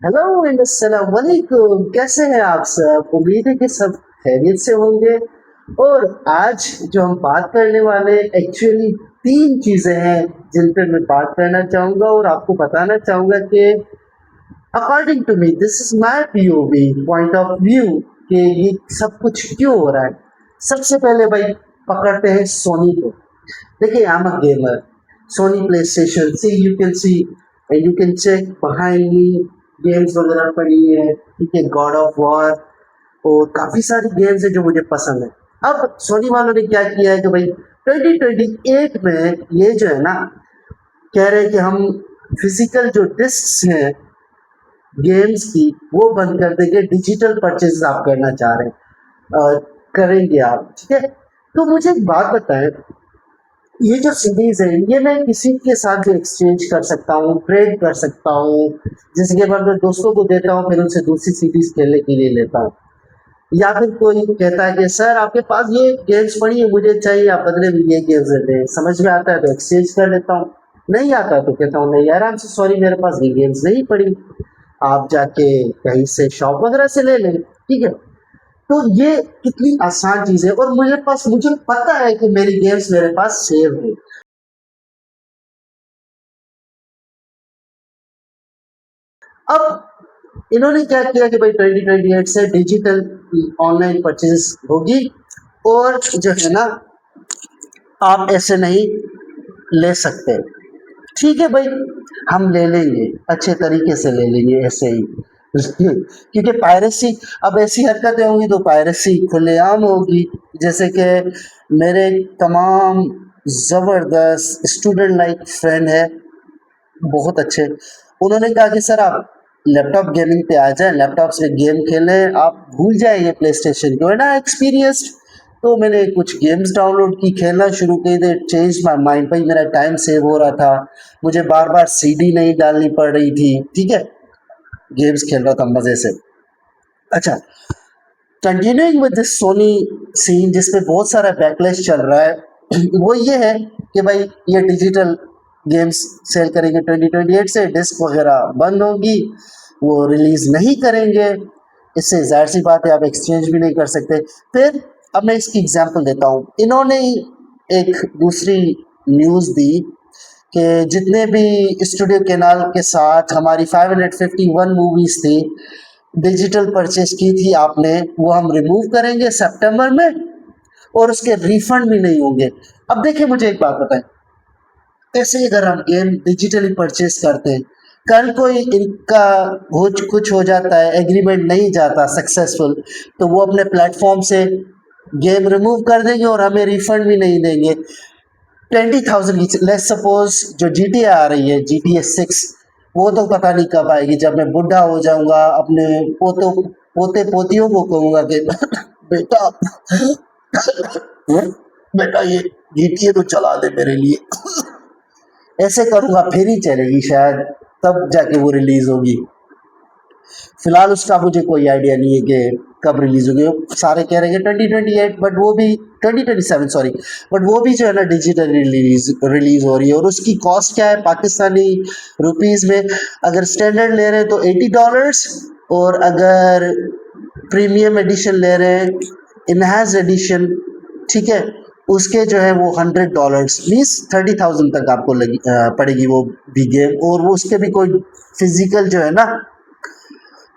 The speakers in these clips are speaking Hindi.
हेलो एंड अस्सलाम वालेकुम। कैसे हैं आप सब? उम्मीद है कि सब खैरियत से होंगे। और आज जो हम बात करने वाले एक्चुअली तीन चीजें हैं जिन पर मैं बात करना चाहूंगा और आपको बताना चाहूंगा कि according to me this is my POV point of view कि ये सब कुछ क्यों हो रहा है। सबसे पहले भाई पकड़ते हैं सोनी को। देखिए I am a gamer. Sony PlayStation, see you can see and you can check behind me games वगैरह पड़ी है, ठीक है, गॉड ऑफ वॉर और काफी सारी गेम्स है जो मुझे पसंद है। अब सोनी वालों ने क्या किया है कि भाई 2028 में ये जो है ना, कह रहे हैं कि हम फिजिकल जो डिस्क हैं गेम्स की वो बंद कर देंगे, डिजिटल परचेज आप करना चाह रहे हैं, करेंगे आप, ठीक है। तो मुझे एक बात बताएं, ये जो सीरीज है ये मैं किसी के साथ भी एक्सचेंज कर सकता हूँ, ट्रेड कर सकता हूँ, जैसे कि मैं दोस्तों को देता हूँ फिर उनसे दूसरी सीरीज खेलने के लिए लेता हूँ। या फिर कोई कहता है कि सर आपके पास ये गेम्स पड़ी है मुझे चाहिए, आप बदले में ये गेम्स देते हैं, समझ में आता है तो एक्सचेंज कर लेता हूँ, नहीं आता तो कहता हूँ नहीं यार, आपसे सॉरी मेरे पास ये गेम्स नहीं पड़ी, आप जाके कहीं से शॉप वगैरह से ले लें, ठीक है। तो ये कितनी आसान चीज है और मुझे पता है कि मेरी गेम्स मेरे पास सेव है। अब इन्होंने क्या किया कि भाई 2028 से डिजिटल ऑनलाइन परचेज होगी और जो है ना, आप ऐसे नहीं ले सकते। ठीक है भाई, हम ले लेंगे, अच्छे तरीके से ले लेंगे ऐसे ही क्योंकि पायरेसी, अब ऐसी हरकतें होंगी तो पायरेसी खुलेआम होगी। जैसे कि मेरे तमाम ज़बरदस्त स्टूडेंट लाइक फ्रेंड है, बहुत अच्छे, उन्होंने कहा कि सर आप लैपटॉप गेमिंग पे आ जाएं, लैपटॉप से गेम खेलें, आप भूल जाएंगे प्ले स्टेशन को, है ना एक्सपीरियंस। तो मैंने कुछ गेम्स डाउनलोड की, खेलना शुरू की, दे चेंज माई माइंड, भाई मेरा टाइम सेव हो रहा था, मुझे बार बार सीडी नहीं डालनी पड़ रही थी, ठीक है, गेम्स खेल रहा था मजे से। अच्छा, continuing with this Sony scene जिसपे बहुत सारा बैकलैश चल रहा है वो ये है कि भाई ये डिजिटल गेम्स सेल करेंगे 2028 से, डिस्क वगैरह बंद होगी, वो रिलीज नहीं करेंगे। इससे जाहिर सी बात है आप एक्सचेंज भी नहीं कर सकते। फिर अब मैं इसकी एग्जांपल देता हूँ, इन्होंने एक दूसरी न्यूज़ दी कि जितने भी स्टूडियो केनाल के साथ हमारी 551 मूवीज थी, डिजिटल परचेज की थी आपने, वो हम रिमूव करेंगे सितंबर में और उसके रिफंड भी नहीं होंगे। अब देखिए मुझे एक बात बताएं, ऐसे अगर हम गेम डिजिटली परचेज करते हैं, कल कोई इनका कुछ हो जाता है, एग्रीमेंट नहीं जाता सक्सेसफुल, तो वो अपने प्लेटफॉर्म से गेम रिमूव कर देंगे और हमें रिफंड भी नहीं देंगे। 20,000 की लेट्स सपोज जो GTA आ रही है, GTA 6, वो तो पता नहीं कब आएगी, जब मैं बुढ़ा हो जाऊंगा अपने पोते पोतियों को कहूंगा कि बेटा बेटा ये GTA तो चला दे मेरे लिए, ऐसे करूंगा फिर ही चलेगी शायद, तब जाके वो रिलीज होगी। फिलहाल उसका मुझे कोई आइडिया नहीं है कि कब रिलीज होगी। सारे कह रहे हैं 2028, बट वो भी 2027 सॉरी, बट वो भी जो है ना डिजिटल रिलीज रिलीज हो रही है। और उसकी कॉस्ट क्या है पाकिस्तानी रुपीस में? अगर स्टैंडर्ड ले रहे हैं तो $80, और अगर प्रीमियम एडिशन ले रहे हैं, इनहांस एडिशन, ठीक है, उसके जो है वो $100 मीन्स 30,000 तक आपको पड़ेगी वो भी गेम। और वो उसके भी कोई फिजिकल जो है ना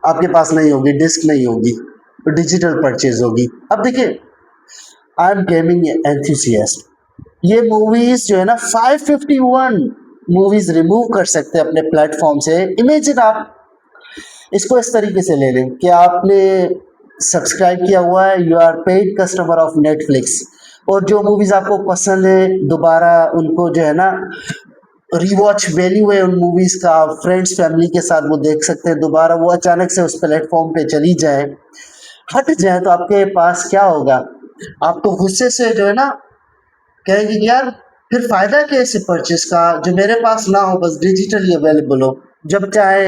आपके पास नहीं होगी, डिस्क नहीं होगी, तो डिजिटल परचेज होगी। अब देखिए, आई एम गेमिंग एंथुसियास्ट, ये मूवीज जो है ना 551 मूवीज रिमूव कर सकते हैं अपने प्लेटफॉर्म से। इमेजिन आप इसको इस तरीके से ले लें कि आपने सब्सक्राइब किया हुआ है, you are paid customer of Netflix, और जो मूवीज आपको पसंद है दोबारा उनको जो है ना रिवॉच वैल्यू है उन मूवीज का, फ्रेंड्स फैमिली के साथ वो देख सकते हैं दोबारा, वो अचानक से उस प्लेटफॉर्म पे चली जाए, हट जाए, तो आपके पास क्या होगा? आप तो गुस्से से जो है ना कहेंगे कि यार फिर फायदा क्या इसे परचेस का, जो मेरे पास ना हो, बस डिजिटली अवेलेबल हो, जब चाहे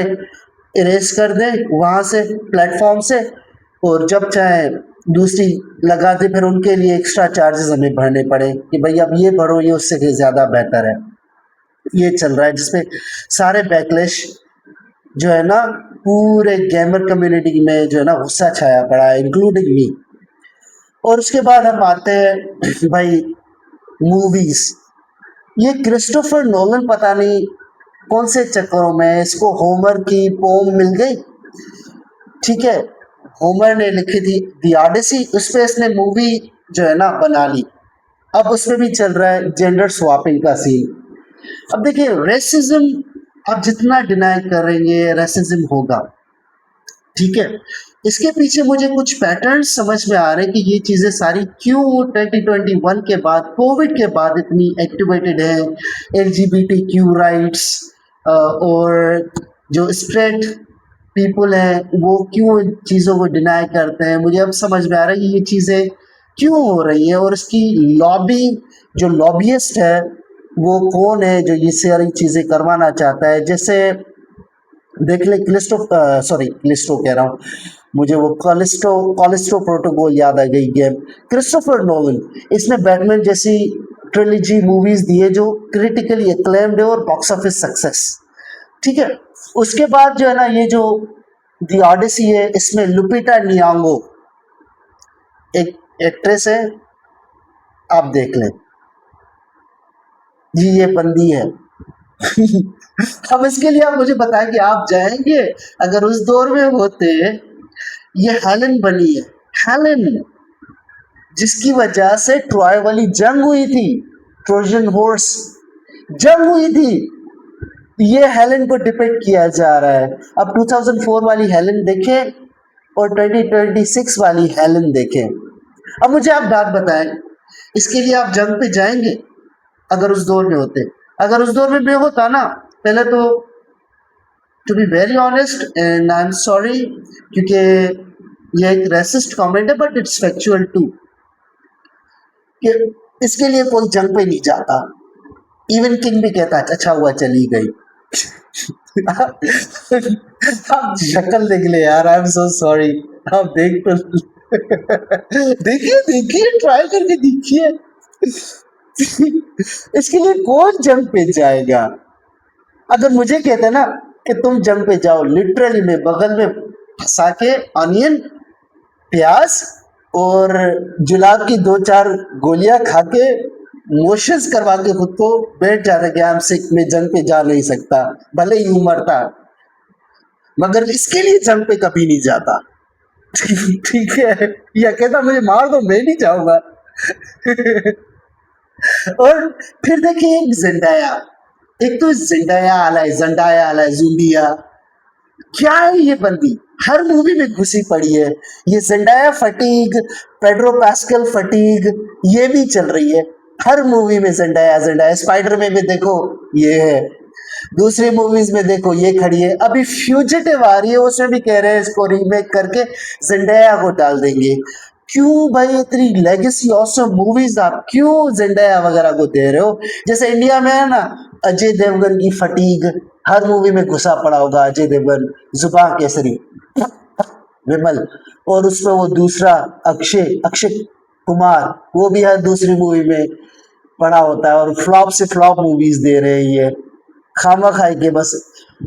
इरेज कर दें वहां से प्लेटफॉर्म से, और जब चाहे दूसरी लगा दे, फिर उनके लिए एक्स्ट्रा चार्जेस हमें भरने पड़े कि भाई अब ये भरो, ये उससे ज़्यादा बेहतर है। ये चल रहा है जिसमें सारे बैकलैश जो है ना पूरे गेमर कम्युनिटी में जो है ना गुस्सा छाया पड़ा है, इंक्लूडिंग मी। और उसके बाद हम आते हैं भाई मूवीज। ये क्रिस्टोफर नोलन पता नहीं कौन से चक्करों में इसको होमर की पोम मिल गई, ठीक है। होमर ने लिखी थी दी ऑडिसी, उस पे इसने मूवी जो है ना बना ली। अब उसमें भी चल रहा है जेंडर स्वैपिंग का सीन। अब देखिए रेसिज्म आप जितना डिनाई करेंगे रेसिज्म होगा, ठीक है। इसके पीछे मुझे कुछ पैटर्न समझ में आ रहे हैं कि ये चीजें सारी क्यों 2021 के बाद कोविड के बाद इतनी एक्टिवेटेड है। LGBTQ राइट्स और जो स्ट्रेट पीपल हैं वो क्यों इन चीज़ों को डिनाई करते हैं। मुझे अब समझ में आ रहा है कि ये चीज़ें क्यों हो रही है और इसकी लॉबी, जो लॉबियस्ट है वो कौन है जो ये सारी चीज़ें करवाना चाहता है। जैसे देख ले क्लिस्टो कह रहा हूँ, मुझे वो कॉलिस्टो प्रोटोकॉल याद आ गई गेम। क्रिस्टोफर नोलन इसने बैटमैन जैसी ट्रिलॉजी मूवीज दी है जो क्रिटिकली एक्लेम्ड है और बॉक्स ऑफिस सक्सेस, ठीक है। उसके बाद जो है ना ये जो दी ऑडिसी है इसमें लुपिटा नियांगो एक एक्ट्रेस है, आप देख लें जी ये बंदी है। अब इसके लिए आप मुझे बताएं कि आप जाएंगे अगर उस दौर में होते। ये हेलन बनी है, हेलन जिसकी वजह से ट्रॉय वाली जंग हुई थी, ट्रोजन हॉर्स जंग हुई थी, ये हेलन को डिपिक्ट किया जा रहा है। अब 2004 वाली हेलन देखें और 2026 वाली हेलन देखें। अब मुझे आप बात बताएं, इसके लिए आप जंग पे जाएंगे अगर उस दौर में होते। अगर उस दौर में मैं होता ना, पहले तो to be very honest and I am sorry क्योंकि ये एक रेसिस्ट कमेंट है बट इट्स फैक्चुअल टू, कि इसके लिए कोई जंग पे नहीं जाता। इवन किंग भी कहता है अच्छा हुआ चली गई। आप शक्ल देख ले यार, आई एम सो सॉरी। आप देख तो देखिए देखिए ट्राई करके देखिए। इसके लिए कौन जंग पे जाएगा। अगर मुझे कहते ना कि तुम जंग पे जाओ, लिटरली में बगल में फंसा के ऑनियन प्याज और जुलाब की 2-4 गोलियां खा के मोशंस करवा के खुद को बैठ जाता कि हम सिख में जंग पे जा नहीं सकता, भले ही मरता, मगर इसके लिए जंग पे कभी नहीं जाता। ठीक है, या कहता मुझे मार दो मैं नहीं जाऊंगा। और फिर देखिए जिंदाया, एक तो जिंदाया आला है जुंडिया, क्या है ये बंदी हर मूवी में घुसी पड़ी है। ये जिंडाया फटीग, पेड्रो पास्कल फटीग ये भी चल रही है हर मूवी में। जिंडाया स्पाइडर में भी देखो ये है, दूसरी मूवीज में देखो ये खड़ी है। अभी फ्यूजिटिव आ रही है उसमें भी कह रहे हैं इसको रीमेक करके जिंडाया को डाल देंगे। क्यों भाई इतनी लेगेसी ऑसम मूवीज आप क्यों जिंडाया वगैरह को दे रहे हो। जैसे इंडिया में है ना अजय देवगन की फटीग, हर मूवी में घुसा पड़ा होगा अजय देवगन, जुबान केसरी विमल, और उसमें वो दूसरा अक्षय कुमार वो भी हर दूसरी मूवी में पड़ा होता है। और फ्लॉप से फ्लॉप मूवीज दे रहे हैं ये खामा खाई के। बस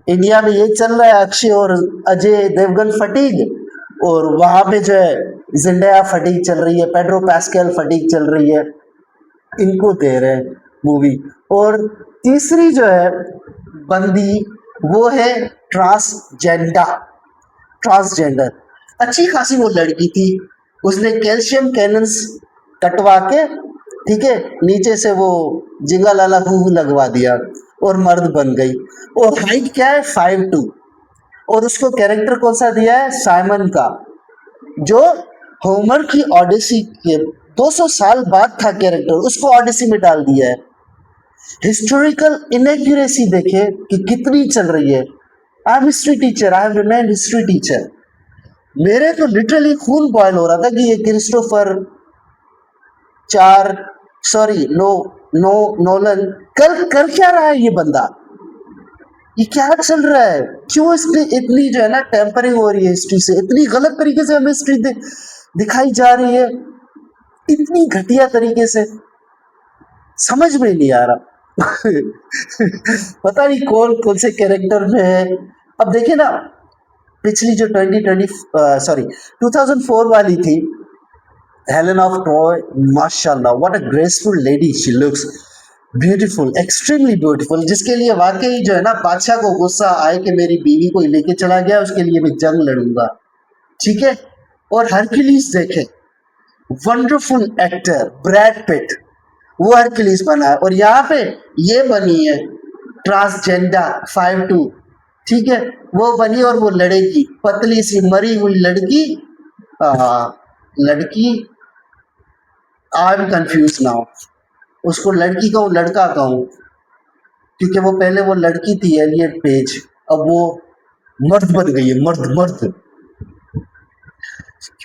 इंडिया में ये चल रहा है अक्षय और अजय देवगन फटीग, और वहां पे जो है जिंडाया फटीग चल रही है, पेड्रो पास्कल फटीग चल रही है, इनको दे रहे हैं मूवी। और तीसरी जो है बंदी वो है ट्रांसजेंडर। अच्छी खासी वो लड़की थी, उसने कैल्शियम कैनन्स कटवा के, ठीक है, नीचे से वो जिंगा लाला हू लगवा दिया और मर्द बन गई। और हाइट क्या है 5'2", और उसको कैरेक्टर कौन सा दिया है साइमन का, जो होमर की ऑडिसी के 200 साल बाद था कैरेक्टर, उसको ऑडिसी में डाल दिया है। हिस्टोरिकल इनएक्यूरेसी देखे कि कितनी चल रही है। I am history teacher, I have remained history teacher. मेरे तो लिटरली खून बॉयल हो रहा था कि ये क्रिस्टोफर चार सॉरी नो नो नोलन कल कर क्या रहा है ये बंदा, ये क्या चल रहा है, क्यों इसमें इतनी जो है ना टेम्परिंग हो रही है हिस्ट्री से, इतनी गलत तरीके से हमें हिस्ट्री दिखाई जा रही है, इतनी घटिया तरीके से, समझ में नहीं आ रहा। पता नहीं कौन कौन से कैरेक्टर में है। अब देखिए ना पिछली जो 2004 वाली थी, हेलन ऑफ ट्रॉय, माशाल्लाह what a graceful lady she looks, beautiful, extremely beautiful, जिसके लिए वाकई जो है ना बादशाह को गुस्सा आए कि मेरी बीवी को ही लेके चला गया, उसके लिए मैं जंग लड़ूंगा, ठीक है। और हरक्यूलिस देखे, वंडरफुल एक्टर ब्रैड पिट, वो हरक्यूलिस बना है। और यहाँ पे ये बनी है ट्रांसजेंडर 52, ठीक है, वो बनी और वो लड़ेगी, पतली सी मरी हुई लड़की, लड़की, आई एम कंफ्यूज नाउ, उसको लड़की कहूँ लड़का कहूँ, क्योंकि वो पहले वो लड़की थी एलियट पेज, अब वो मर्द बन गई है, मर्द मर्द।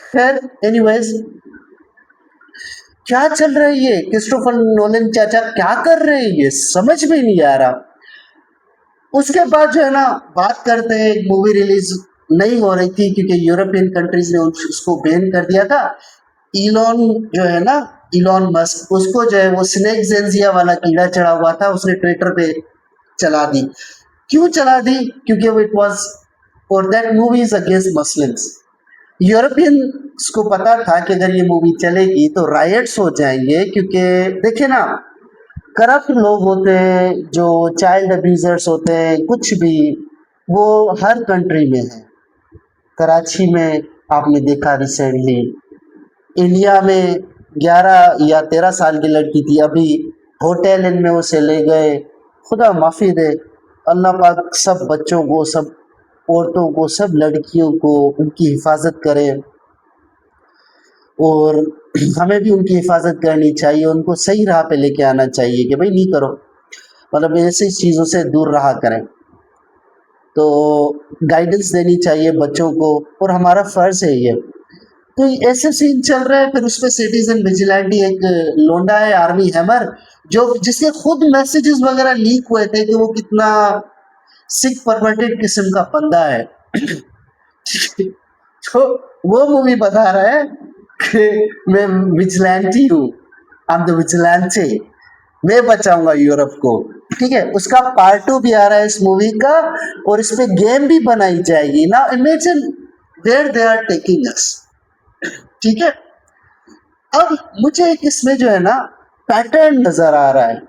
खैर एनीवेज, क्या चल रहा है ये क्रिस्टोफर नोलन चाचा, क्या कर रहे हैं ये, समझ में नहीं आ रहा। उसके बाद जो है ना बात करते हैं, एक मूवी रिलीज नहीं हो रही थी क्योंकि यूरोपियन कंट्रीज ने उसको बैन कर दिया था। इलॉन जो है ना, इलॉन मस्क, उसको जो है वो स्नेक जेंजिया वाला कीड़ा चढ़ा हुआ था, उसने ट्विटर पे चला दी। क्यों चला दी? क्योंकि वो इट वाज और that movie is against Muslims. European को पता था कि अगर ये मूवी चलेगी तो रायट्स हो जाएंगे, क्योंकि देखिए ना, करप्ट लोग होते हैं, जो चाइल्ड अब्यूजर्स होते हैं, कुछ भी, वो हर कंट्री में है। कराची में आपने देखा रिसेंटली, इंडिया में 11 या 13 साल की लड़की थी, अभी होटल इनमें उसे ले गए। खुदा माफ़ी दे, अल्लाह पाक सब बच्चों को, सब औरतों को, सब लड़कियों को उनकी हिफाजत करे, और हमें भी उनकी हिफाजत करनी चाहिए, उनको सही राह पे लेके आना चाहिए कि भाई नहीं करो, मतलब ऐसी चीज़ों से दूर रहा करें। तो गाइडेंस देनी चाहिए बच्चों को, और हमारा फ़र्ज़ है ये। तो ऐसे सीन चल रहे हैं, फिर उसमें सिटीजन विजिलेंटी एक लोंडा है आर्मी हैमर, जो जिसके खुद मैसेजेस वगैरह लीक हुए थे कि वो कितना सिख परवर्टेड किस्म का बंदा है। तो वो मूवी बता रहा है कि मैं विजिलेंटी हूँ, आई एम द विजिलेंटे, मैं बचाऊंगा यूरोप को, ठीक है। उसका पार्ट 2 भी आ रहा है इस मूवी का, और इस पे गेम भी बनाई जाएगी ना। Imagine where they are taking us, ठीक है। अब मुझे एक इसमें जो है ना पैटर्न नजर आ रहा है।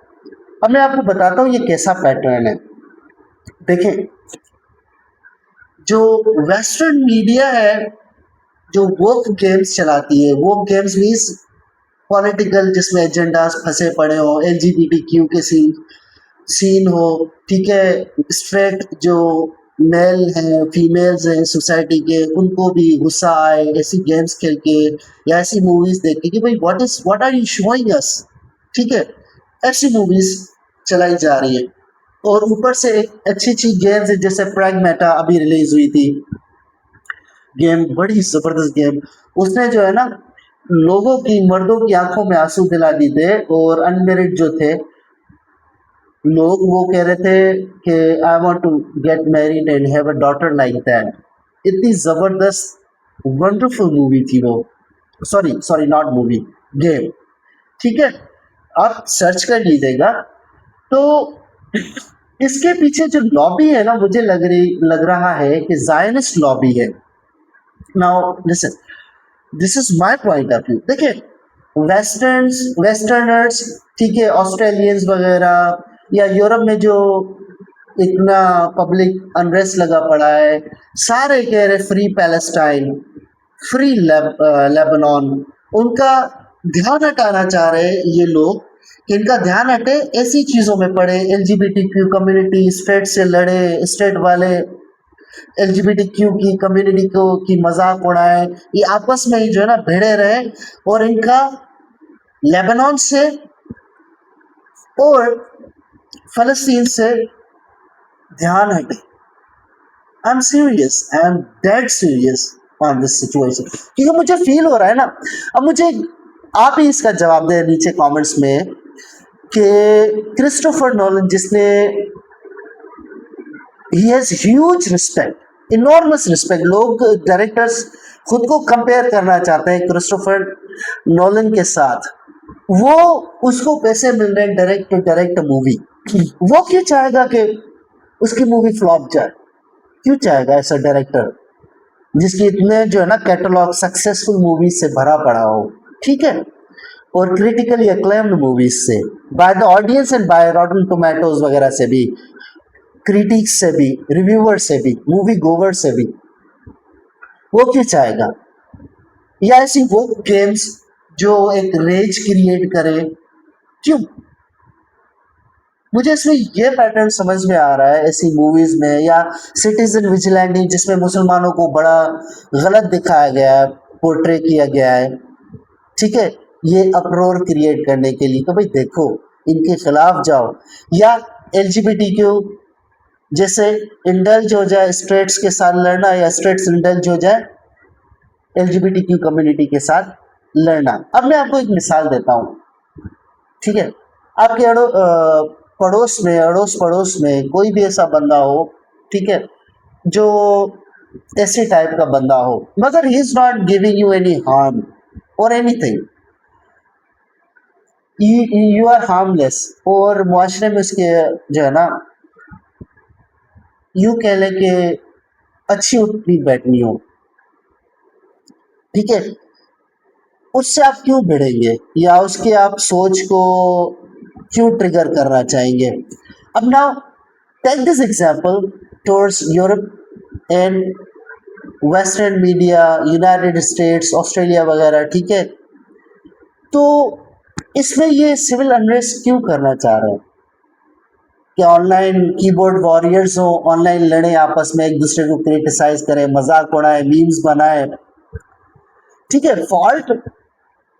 अब मैं आपको बताता हूँ ये कैसा पैटर्न है। देखें, जो वेस्टर्न मीडिया है, जो वोक गेम्स चलाती है, वोक गेम्स मीन्स पॉलिटिकल, जिसमें एजेंडास फंसे पड़े हो, LGBTQ के सीन हो, ठीक है, स्ट्रेट जो मेल हैं, फीमेल्स हैं सोसाइटी के, उनको भी गुस्सा आए ऐसी गेम्स खेल के या ऐसी मूवीज देख के कि भाई what are you showing us, ठीक है, ऐसी मूवीज चलाई जा रही है। और ऊपर से एक अच्छी अच्छी गेम्स है, जैसे प्रैग्मेटा अभी रिलीज हुई थी गेम, बड़ी जबरदस्त गेम, उसने जो है ना लोगों की, मर्दों की आंखों में आंसू दिला दी थे, और अनमेरिड जो थे लोग, वो कह रहे थे कि I want to get married and have a daughter like that. इतनी जबरदस्त वंडरफुल मूवी थी वो, sorry sorry not movie, game, ठीक है, आप सर्च कर लीजिएगा। तो इसके पीछे जो लॉबी है ना, मुझे लग रहा है कि जायनिस्ट लॉबी है। Now listen, this is my point of view. देखिए, वेस्टर्नर्स, ठीक है, ऑस्ट्रेलियंस वगैरह, या यूरोप में जो इतना पब्लिक अनरेस्ट लगा पड़ा है, सारे कह रहे फ्री पैलेस्टाइन, फ्री लेबनान, उनका ध्यान हटाना चाह रहे हैं ये लोग, कि इनका ध्यान हटे, ऐसी चीज़ों में पड़े, LGBTQ कम्युनिटी स्टेट से लड़े, स्टेट वाले LGBTQ की कम्युनिटी को की मजाक उड़ाए, ये आपस में ही जो है ना भिड़े रहे, और इनका लेबनान से और फलस्तीन से ध्यान हटे। I am serious, I am dead serious on this situation, क्योंकि मुझे फील हो रहा है ना। अब मुझे आप ही इसका जवाब दें नीचे कमेंट्स में कि क्रिस्टोफर नोलन, जिसने he has huge respect, enormous respect, लोग डायरेक्टर्स खुद को कंपेयर करना चाहते हैं क्रिस्टोफर नोलन के साथ, वो उसको पैसे मिल रहे हैं डायरेक्ट मूवी, वो क्यों चाहेगा कि उसकी मूवी फ्लॉप जाए? क्यों चाहेगा ऐसा डायरेक्टर? जिसकी इतने जो है ना कैटलॉग सक्सेसफुल मूवीज से भरा पड़ा हो, ठीक है, और क्रिटिकली अक्लेम्ड मूवीज से, by the audience and by Rotten Tomatoes वगैरह से भी, क्रिटिक्स से भी, रिव्यूअर से भी, मूवी गोवर से भी, वो क्यों चाहेगा? या ऐसी वो गेम्स जो एक रेज क्रिएट करे, क्यों? मुझे इसमें ये पैटर्न समझ में आ रहा है ऐसी मूवीज में, या सिटीजन विजिलेंटी जिसमें मुसलमानों को बड़ा गलत दिखाया गया है, पोर्ट्रे किया गया है, ठीक है, ये अप्रोर क्रिएट करने के लिए, तो भाई देखो इनके खिलाफ जाओ। या एलजीबीटीक्यू जैसे इंडल्ज हो जाए स्ट्रेट्स के साथ लड़ना, या स्ट्रेट्स इंडल्ज हो जाए एलजीबीटीक्यू कम्युनिटी के साथ लड़ना। अब मैं आपको एक मिसाल देता हूँ, ठीक है, आपके अड़ोस पड़ोस में कोई भी ऐसा बंदा हो, ठीक है, जो ऐसे टाइप का बंदा हो, मगर he is not giving you any harm और एनीथिंग, यू आर हार्मलेस, और मुआशरे में उसके जो है ना, यू कह लें कि अच्छी उठनी बैठनी हो, ठीक है, उससे आप क्यों भिड़ेंगे, या उसके आप सोच को क्यों ट्रिगर करना चाहेंगे? अब now take this example towards Europe and western media, United States, Australia वगैरह, ठीक है, तो इसमें ये सिविल अनरेस्ट क्यों करना चाह रहे हैं? कि ऑनलाइन कीबोर्ड वॉरियर्स हो, ऑनलाइन लड़े आपस में, एक दूसरे को क्रिटिसाइज करें, मजाक उड़ाएं, मीम्स बनाएं, ठीक है, फॉल्ट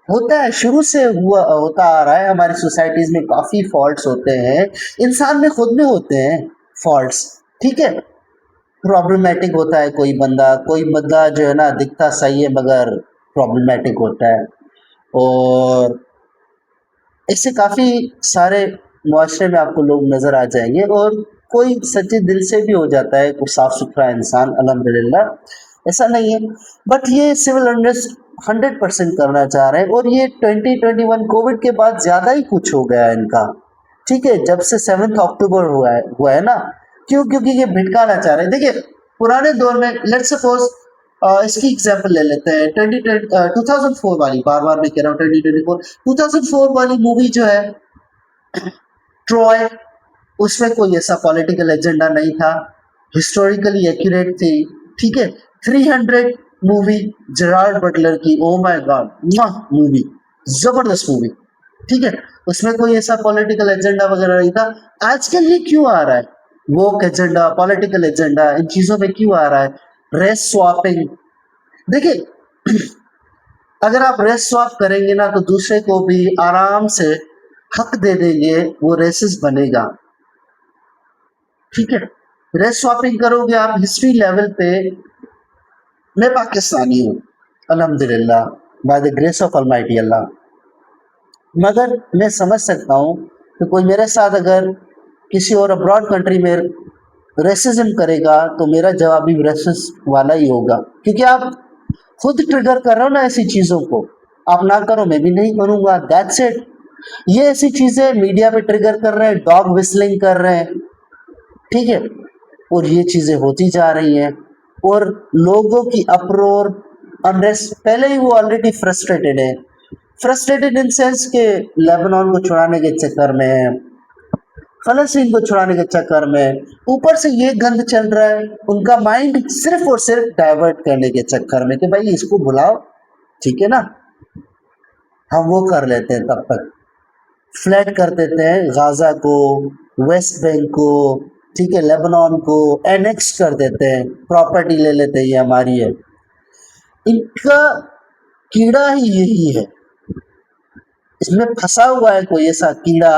होता है, शुरू से हुआ होता आ रहा है, हमारी सोसाइटीज में काफी फॉल्ट्स होते हैं, इंसान में खुद में होते हैं फॉल्ट्स, ठीक है, प्रॉब्लमेटिक होता है कोई बंदा जो है ना दिखता सही है मगर प्रॉब्लमेटिक होता है, और इससे काफी सारे मुआशरे में आपको लोग नजर आ जाएंगे, और कोई सच्चे दिल से भी हो जाता है कुछ साफ सुथरा इंसान, अल्हम्दुलिल्लाह, ऐसा नहीं है, बट ये सिविल अनरेस्ट 100% करना चाह रहे हैं, और ये 2021 कोविड के बाद ज्यादा ही कुछ हो गया है इनका, ठीक है, जब से 7 अक्टूबर हुआ है ना, क्यों? क्योंकि ये भिटकाना चाह रहे हैं। देखिए पुराने दौर में, लेट्स सपोज इसकी एग्जांपल ले लेते हैं 2004 वाली, बार बार मैं कह रहा हूँ 2024 वाली मूवी जो है ट्रॉय, उसमें कोई ऐसा पॉलिटिकल एजेंडा नहीं था, हिस्टोरिकली एक्यूरेट थी, ठीक है, 300 मूवी जेराल्ड बटलर की, ओ माय गॉड मूवी, जबरदस्त मूवी, ठीक है, उसमें कोई ऐसा पॉलिटिकल एजेंडा वगैरह नहीं था। आजकल ये क्यों आ रहा है, वोक एजेंडा, पॉलिटिकल एजेंडा, इन चीजों में क्यों आ रहा है? रेस स्वैपिंग, देखिए अगर आप रेस स्वैप करेंगे ना तो दूसरे को भी आराम से हक दे देंगे, वो रेसिस बनेगा, ठीक है, रेस स्वैपिंग करोगे आप हिस्ट्री लेवल पे। मैं पाकिस्तानी हूँ अल्हम्दुलिल्लाह, by the grace of almighty Allah, मगर मैं समझ सकता हूँ कि कोई मेरे साथ अगर किसी और अब्रॉड कंट्री में रेसिज्म करेगा तो मेरा जवाब भी रेसिस वाला ही होगा, क्योंकि आप खुद ट्रिगर कर रहे हो ना ऐसी चीज़ों को, आप ना करो मैं भी नहीं करूँगा, दैट्स इट। ये ऐसी चीज़ें मीडिया पे ट्रिगर कर रहे हैं, डॉग विस्लिंग कर रहे हैं, ठीक है, और ये चीज़ें होती जा रही हैं, और लोगों की अप्रोर अनरेस्ट, पहले ही वो ऑलरेडी फ्रस्ट्रेटेड है, फ्रस्ट्रेटेड इन सेंस के लेबनान को छुड़ाने के चक्कर में, फलस्तीन को छुड़ाने के चक्कर में, ऊपर से ये गंद चल रहा है, उनका माइंड सिर्फ और सिर्फ डाइवर्ट करने के चक्कर में कि भाई इसको बुलाओ, ठीक है ना, हम वो कर लेते हैं, तब तक फ्लैट कर देते हैं गाजा को, वेस्ट बैंक को, ठीक है, लेबनान को एनेक्स कर देते हैं, प्रॉपर्टी ले लेते हैं, ये हमारी है। इनका कीड़ा ही यही है, इसमें फंसा हुआ है कोई ऐसा कीड़ा,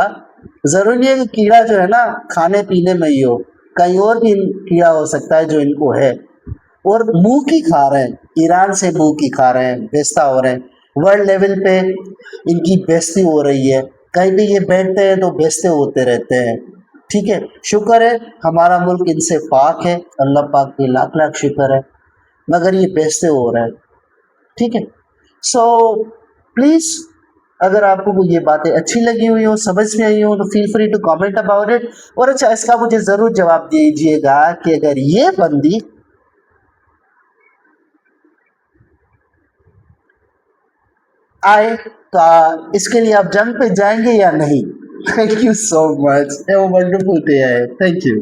जरूरी नहीं है कि कीड़ा जो है ना खाने पीने में ही हो, कहीं और भी कीड़ा हो सकता है जो इनको है, और मुंह की खा रहे हैं, ईरान से मुंह की खा रहे हैं, बेइज्जत हो रहे हैं, वर्ल्ड लेवल पे इनकी बेइज्जती हो रही है, कहीं भी ये बैठते हैं तो बेइज्जते होते रहते हैं, ठीक है, शुक्र है हमारा मुल्क इनसे पाक है, अल्लाह पाक की लाख लाख शुक्र है, मगर ये बेइज्जते हो रहे हैं, ठीक है। सो प्लीज अगर आपको ये बातें अच्छी लगी हुई हो, समझ में आई हो, तो feel free to comment about it, और अच्छा इसका मुझे जरूर जवाब दीजिएगा कि अगर ये बंदी आए तो इसके लिए आप जंग पे जाएंगे या नहीं? Thank you so much, have a wonderful day, thank you.